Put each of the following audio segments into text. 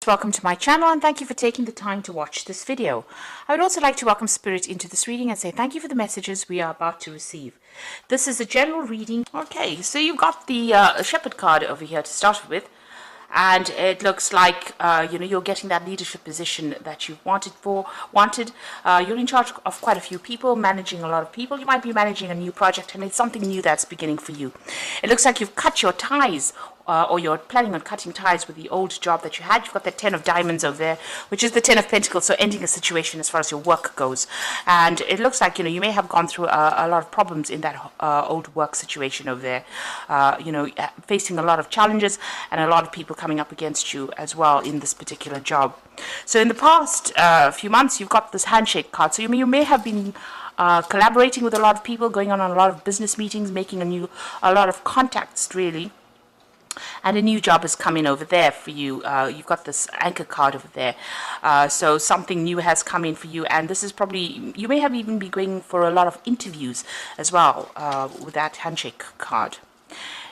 Welcome to my channel and thank you for taking the time to watch this video. I would also like to welcome Spirit into this reading and say thank you for the messages we are about to receive. This is a general reading. Okay, so you've got the Shepherd card over here to start with. And it looks like you're getting that leadership position that you've wanted. You're in charge of quite a few people, managing a lot of people. You might be managing a new project, and it's something new that's beginning for you. It looks like you've cut your ties, or you're planning on cutting ties with the old job that you had. You've got the 10 of diamonds over there, which is the 10 of pentacles, so ending a situation as far as your work goes. And it looks like you may have gone through a lot of problems in that old work situation over there. Facing a lot of challenges and a lot of people coming up against you as well in this particular job. So in the past few months, you've got this handshake card. So you may have been collaborating with a lot of people, going on a lot of business meetings, making a lot of contacts, really. And a new job is coming over there for you. You've got this anchor card over there. So something new has come in for you. And this is probably, you may have even been going for a lot of interviews as well with that handshake card.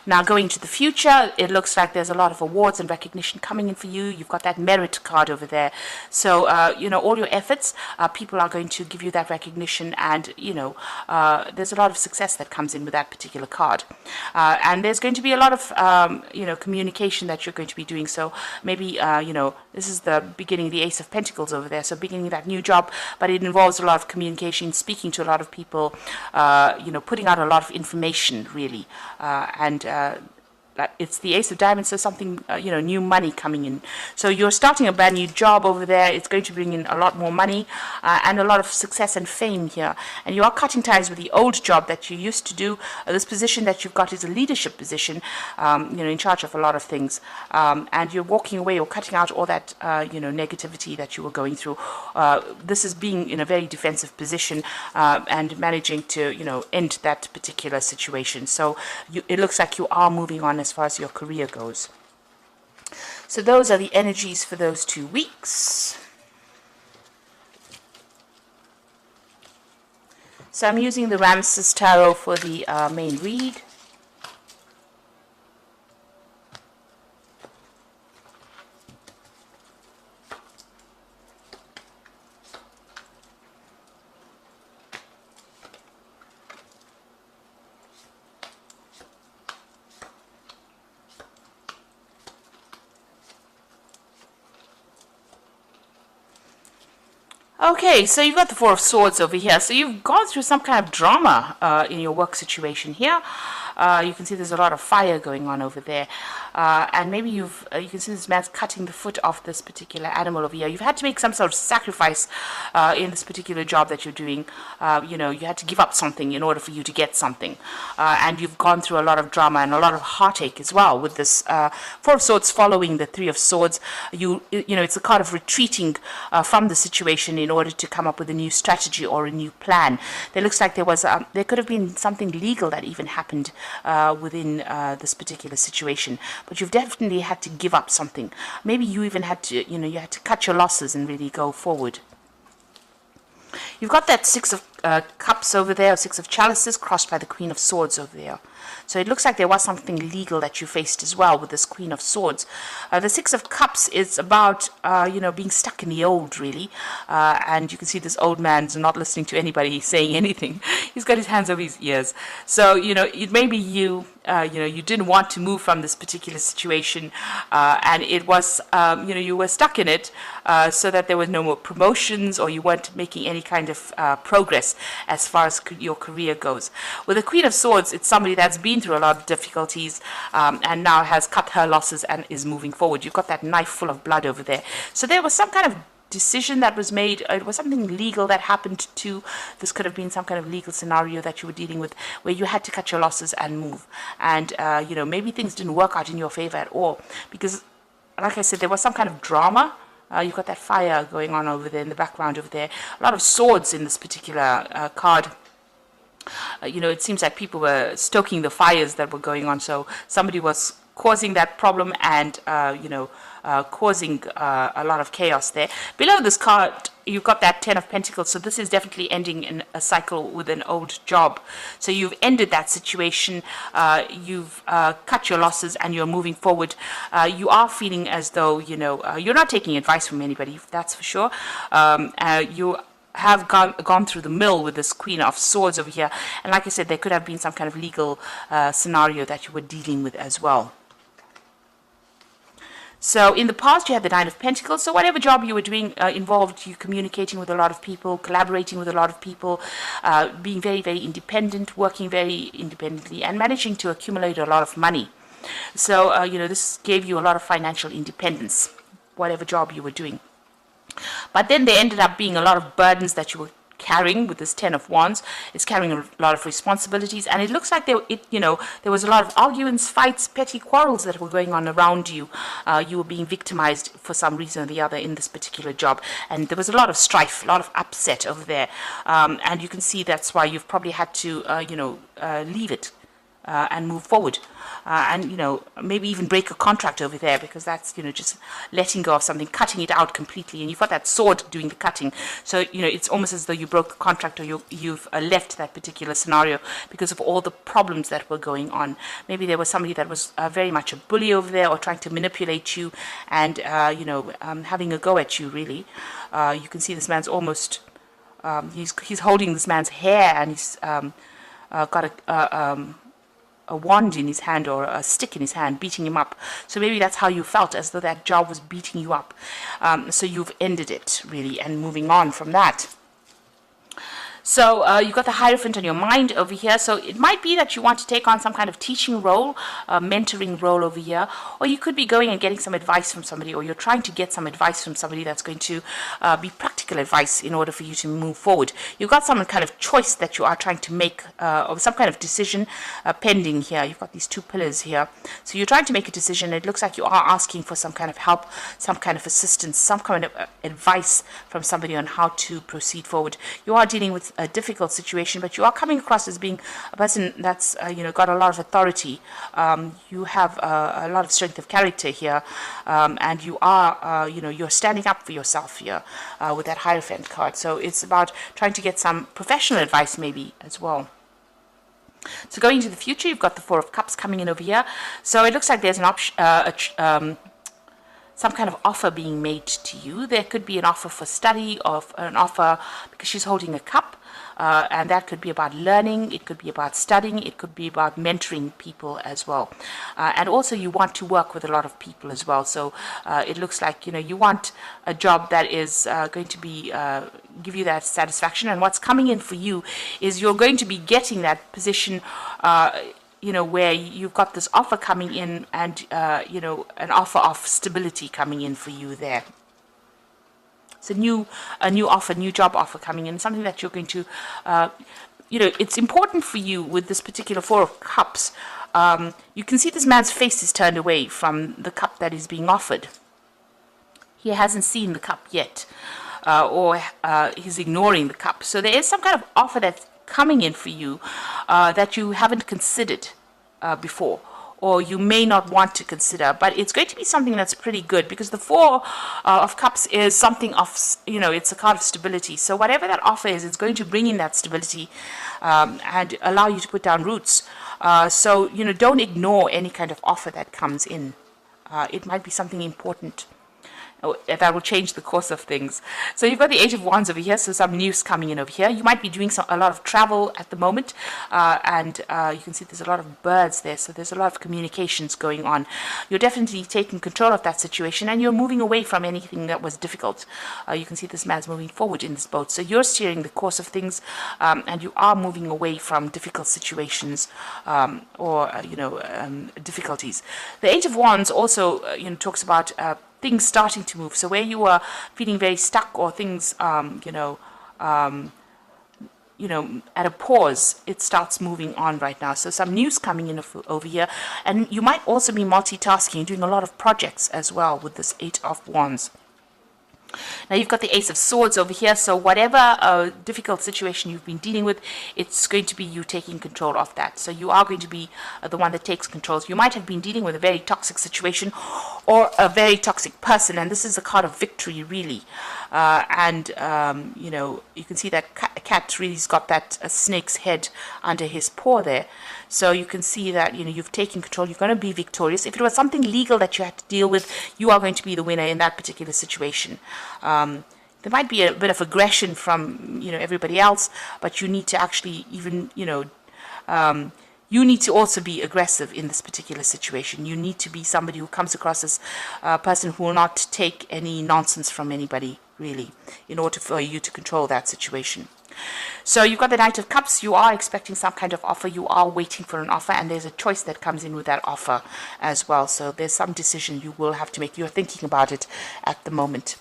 Now, going to the future, it looks like there's a lot of awards and recognition coming in for you. You've got that merit card over there. So, all your efforts, people are going to give you that recognition, and, there's a lot of success that comes in with that particular card. And there's going to be a lot of, communication that you're going to be doing. So maybe, this is the beginning, the Ace of Pentacles over there. So beginning that new job, but it involves a lot of communication, speaking to a lot of people, putting out a lot of information, really, it's the Ace of Diamonds, so something, new money coming in. So you're starting a brand new job over there. It's going to bring in a lot more money and a lot of success and fame here. And you are cutting ties with the old job that you used to do. This position that you've got is a leadership position, in charge of a lot of things. And you're walking away or cutting out all that, negativity that you were going through. This is being in a very defensive position and managing to, end that particular situation. So it looks like you are moving on as far as your career goes. So those are the energies for those 2 weeks. So I'm using the Ramses Tarot for the main read. Okay, so you've got the Four of Swords over here. So you've gone through some kind of drama in your work situation here. You can see there's a lot of fire going on over there. And maybe you can see this man's cutting the foot off this particular animal over here. You've had to make some sort of sacrifice in this particular job that you're doing. You had to give up something in order for you to get something. And you've gone through a lot of drama and a lot of heartache as well with this Four of Swords following the Three of Swords. It's a card of retreating from the situation in order to come up with a new strategy or a new plan. There looks like there could have been something legal that even happened within this particular situation, but you've definitely had to give up something. Maybe you even had to, you had to cut your losses and really go forward. You've got that Six of Cups over there, or Six of Chalices, crossed by the Queen of Swords over there. So it looks like there was something legal that you faced as well with this Queen of Swords. The Six of Cups is about, being stuck in the old, really. And you can see this old man's not listening to anybody saying anything. He's got his hands over his ears. So, it may be you didn't want to move from this particular situation. And it was, you were stuck in it so that there were no more promotions, or you weren't making any kind of progress as far as your career goes. With the Queen of Swords, it's somebody that's been through a lot of difficulties and now has cut her losses and is moving forward. You've got that knife full of blood over there. So there was some kind of decision that was made. It was something legal that happened too. This could have been some kind of legal scenario that you were dealing with where you had to cut your losses and move. And, maybe things didn't work out in your favor at all because, like I said, there was some kind of drama. You've got that fire going on over there in the background over there. A lot of swords in this particular card. It seems like people were stoking the fires that were going on. So somebody was causing that problem and, causing a lot of chaos there. Below this card, you've got that 10 of Pentacles, so this is definitely ending in a cycle with an old job. So you've ended that situation, you've cut your losses, and you're moving forward. You are feeling as though, you're not taking advice from anybody, that's for sure. You have gone through the mill with this Queen of Swords over here. And like I said, there could have been some kind of legal scenario that you were dealing with as well. So in the past, you had the Nine of Pentacles. So whatever job you were doing involved you communicating with a lot of people, collaborating with a lot of people, being very, very independent, working very independently, and managing to accumulate a lot of money. So, this gave you a lot of financial independence, whatever job you were doing. But then there ended up being a lot of burdens that you were carrying with this 10 of Wands. It's carrying a lot of responsibilities, and it looks like there was a lot of arguments, fights, petty quarrels that were going on around you. You were being victimized for some reason or the other in this particular job, and there was a lot of strife, a lot of upset over there, and you can see that's why you've probably had to leave it and move forward. And maybe even break a contract over there, because that's just letting go of something, cutting it out completely, and you've got that sword doing the cutting. So it's almost as though you broke the contract, or you've left that particular scenario because of all the problems that were going on. Maybe there was somebody that was very much a bully over there, or trying to manipulate you, and having a go at you. Really, you can see this man's almost he's holding this man's hair, and he's got a wand in his hand, or a stick in his hand, beating him up. So maybe that's how you felt, as though that job was beating you up. So you've ended it, really, and moving on from that. So you've got the Hierophant on your mind over here. So it might be that you want to take on some kind of teaching role, mentoring role over here, or you could be going and getting some advice from somebody, or you're trying to get some advice from somebody that's going to be practical advice in order for you to move forward. You've got some kind of choice that you are trying to make, or some kind of decision pending here. You've got these two pillars here. So you're trying to make a decision. It looks like you are asking for some kind of help, some kind of assistance, some kind of advice from somebody on how to proceed forward. You are dealing with a difficult situation, but you are coming across as being a person that's got a lot of authority. You have a lot of strength of character here, and you are you're standing up for yourself here with that Hierophant card. So it's about trying to get some professional advice maybe as well. So going into the future, you've got the Four of Cups coming in over here. So it looks like there's an option, some kind of offer being made to you. There could be an offer for study, or an offer because she's holding a cup, and that could be about learning, it could be about studying, it could be about mentoring people as well. And also you want to work with a lot of people as well. So it looks like you want a job that is going to be give you that satisfaction, and what's coming in for you is you're going to be getting that position where you've got this offer coming in, and an offer of stability coming in for you there. It's a new offer, new job offer coming in, something that you're going to, it's important for you with this particular Four of Cups. You can see this man's face is turned away from the cup that is being offered. He hasn't seen the cup yet, or he's ignoring the cup. So there is some kind of offer that's coming in for you that you haven't considered before, or you may not want to consider, but it's going to be something that's pretty good, because the Four of Cups is something of, it's a card of stability. So whatever that offer is, it's going to bring in that stability and allow you to put down roots. So don't ignore any kind of offer that comes in. It might be something important that will change the course of things. So you've got the Eight of Wands over here, so some news coming in over here. You might be doing a lot of travel at the moment, and you can see there's a lot of birds there, so there's a lot of communications going on. You're definitely taking control of that situation, and you're moving away from anything that was difficult. You can see this man's moving forward in this boat, so you're steering the course of things, and you are moving away from difficult situations or difficulties. The Eight of Wands also talks about things starting to move. So where you were feeling very stuck, or things, at a pause, it starts moving on right now. So some news coming in over here, and you might also be multitasking, doing a lot of projects as well with this Eight of Wands. Now you've got the Ace of Swords over here, so whatever difficult situation you've been dealing with, it's going to be you taking control of that. So you are going to be the one that takes control. You might have been dealing with a very toxic situation or a very toxic person, and this is a card of victory, really. You know, you can see that cat really's got that snake's head under his paw there. So you can see that, you know, you've taken control. You're going to be victorious. If it was something legal that you had to deal with, you are going to be the winner in that particular situation. There might be a bit of aggression from, you know, everybody else, but you need to actually even, you know, you need to also be aggressive in this particular situation. You need to be somebody who comes across as a person who will not take any nonsense from anybody, really, in order for you to control that situation. So you've got the Knight of Cups. You are expecting some kind of offer. You are waiting for an offer, and there's a choice that comes in with that offer as well. So there's some decision you will have to make. You're thinking about it at the moment.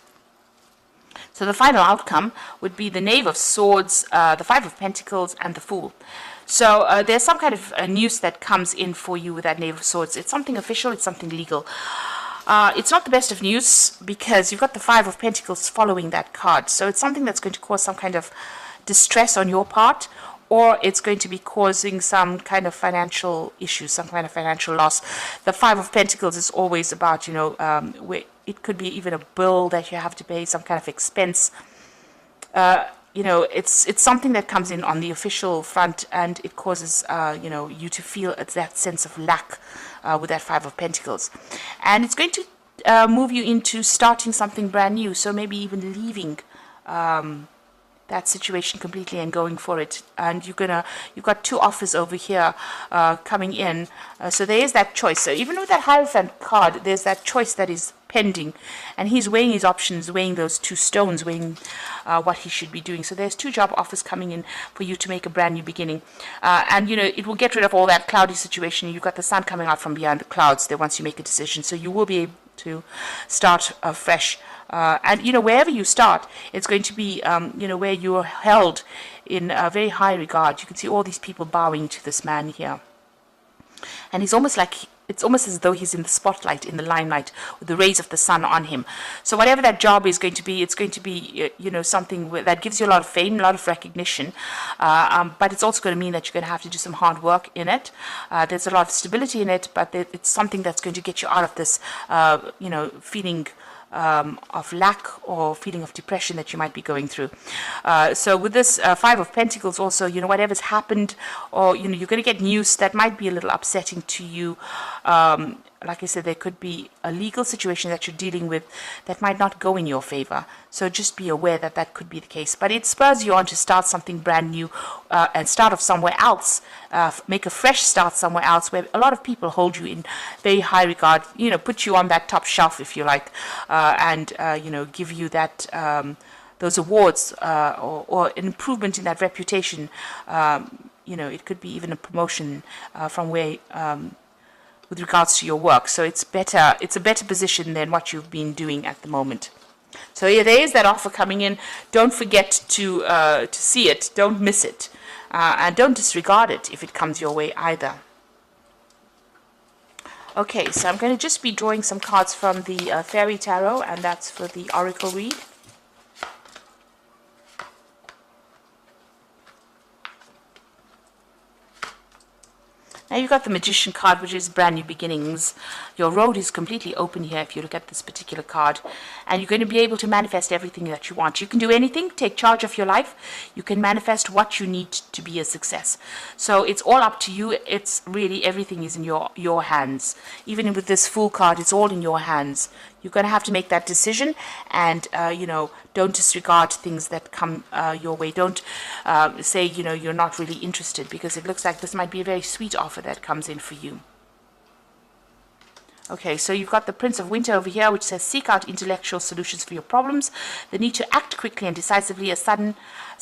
So the final outcome would be the Knave of Swords, the Five of Pentacles, and the Fool. So there's some kind of news that comes in for you with that Knave of Swords. It's something official. It's something legal. It's not the best of news because you've got the Five of Pentacles following that card. So it's something that's going to cause some kind of distress on your part, or it's going to be causing some kind of financial issues, some kind of financial loss. The Five of Pentacles is always about, you know, where it could be even a bill that you have to pay, some kind of expense. You know, it's something that comes in on the official front, and it causes, you know, you to feel that sense of lack with that Five of Pentacles. And it's going to move you into starting something brand new, so maybe even leaving that situation completely and going for it. And you've got two offers over here coming in, so there is that choice. So even with that Hierophant card, there's that choice that is pending, and he's weighing his options, weighing those two stones, weighing what he should be doing. So there's two job offers coming in for you to make a brand new beginning, and you know, it will get rid of all that cloudy situation. You've got the sun coming out from behind the clouds there once you make a decision, so you will be able to start fresh. And you know, wherever you start, it's going to be you know, where you're held in a very high regard. You can see all these people bowing to this man here, and he's almost like, it's almost as though he's in the spotlight, in the limelight, with the rays of the sun on him. So whatever that job is going to be, it's going to be, you know, something that gives you a lot of fame, a lot of recognition, but it's also going to mean that you're going to have to do some hard work in it. There's a lot of stability in it, but it's something that's going to get you out of this, you know, feeling of lack or feeling of depression that you might be going through. So with this Five of Pentacles also, you know, whatever's happened, or, you know, you're going to get news that might be a little upsetting to you. Like I said, there could be a legal situation that you're dealing with that might not go in your favor. So just be aware that that could be the case. But it spurs you on to start something brand new and start off somewhere else. Make a fresh start somewhere else where a lot of people hold you in very high regard, you know, put you on that top shelf, if you like, and, you know, give you that those awards or an improvement in that reputation. You know, it could be even a promotion from where with regards to your work. So it's better, it's a better position than what you've been doing at the moment. So yeah, there is that offer coming in. Don't forget to see it. Don't miss it. And don't disregard it if it comes your way either. Okay, so I'm going to just be drawing some cards from the Fairy Tarot, and that's for the Oracle read. Now you've got the Magician card, which is brand new beginnings. Your road is completely open here if you look at this particular card. And you're going to be able to manifest everything that you want. You can do anything, take charge of your life. You can manifest what you need to be a success. So it's all up to you. It's really, everything is in your hands. Even with this Fool card, it's all in your hands. You're going to have to make that decision, and, you know, don't disregard things that come your way. Don't say, you know, you're not really interested, because it looks like this might be a very sweet offer that comes in for you. Okay, so you've got the Prince of Winter over here, which says seek out intellectual solutions for your problems. The need to act quickly and decisively as sudden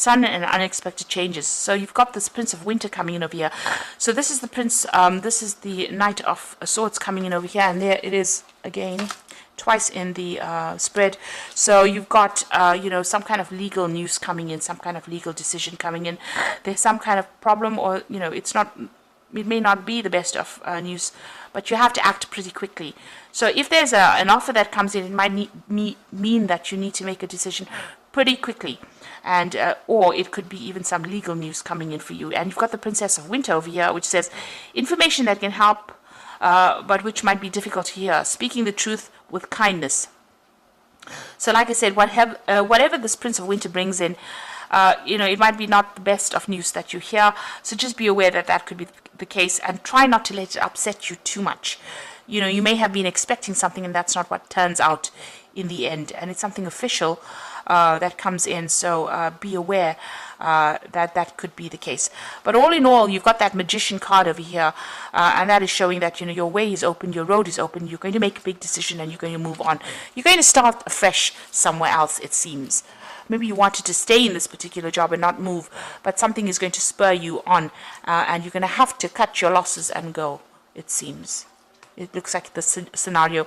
and unexpected changes. So you've got this Prince of Winter coming in over here. So this is the Prince, this is the Knight of Swords coming in over here, and there it is again, twice in the spread. So you've got, you know, some kind of legal news coming in, some kind of legal decision coming in. There's some kind of problem, or, you know, it's not it may not be the best of news, but you have to act pretty quickly. So if there's an offer that comes in, it might mean that you need to make a decision pretty quickly. And or it could be even some legal news coming in for you. And you've got the Princess of Winter over here, which says information that can help, but which might be difficult to hear. Speaking the truth with kindness. So like I said, whatever this Prince of Winter brings in, it might be not the best of news that you hear. So just be aware that that could be the case, and try not to let it upset you too much. You may have been expecting something, and that's not what turns out in the end. And it's something official that comes in. So be aware that could be the case. But all in all, you've got that Magician card over here, and that is showing that your way is open, your road is open. You're going to make a big decision, and you're going to move on. You're going to start afresh somewhere else, it seems. Maybe you wanted to stay in this particular job and not move, but something is going to spur you on, and you're going to have to cut your losses and go, it seems. It looks like the scenario,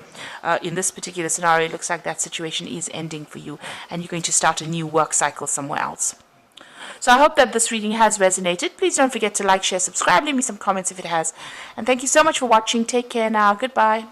in this particular scenario, it looks like that situation is ending for you, and you're going to start a new work cycle somewhere else. So I hope that this reading has resonated. Please don't forget to like, share, subscribe, leave me some comments if it has. And thank you so much for watching. Take care now. Goodbye.